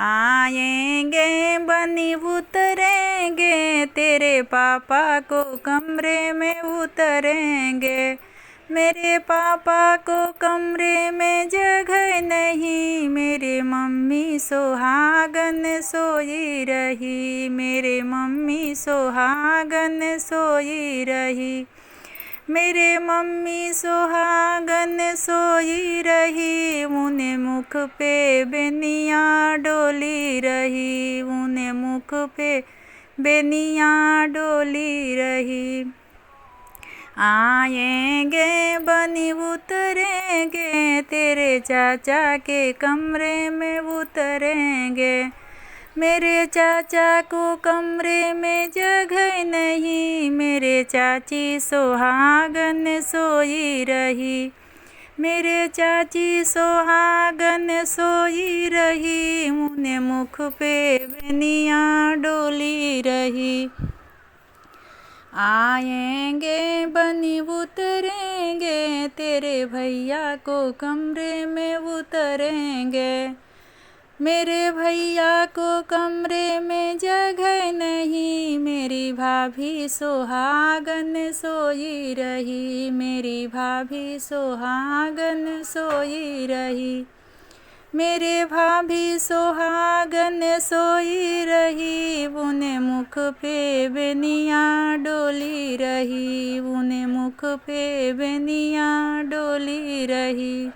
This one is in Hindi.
आएंगे बनी उतरेंगे, तेरे पापा को कमरे में उतरेंगे। मेरे पापा को कमरे में जगह नहीं, मेरे मम्मी सुहागन सोई रही, मेरे मम्मी सुहागन सोई रही। मेरे मम्मी सुहागन सोई रही, उन्हें मुख पे बेनिया डोली रही, उन्हें मुख पे बेनिया डोली रही। आएंगे बनी उतरेंगे, तेरे चाचा के कमरे में उतरेंगे। मेरे चाचा को कमरे में जगह नहीं, मेरे चाची सुहागन सोई रही, मेरे चाची सुहागन सोई रही, उन्हें मुख पे बेनिया डोली रही। आएंगे बनी उतरेंगे, तेरे भैया को कमरे में उतरेंगे। मेरे भैया को कमरे में जगह नहीं, मेरी भाभी सुहागन सोई रही, मेरी भाभी सुहागन सोई रही। मेरे भाभी सुहागन सोई रही, उन्हें मुख पे बेनिया डोली रही, उन्हें मुख पे बेनिया डोली रही।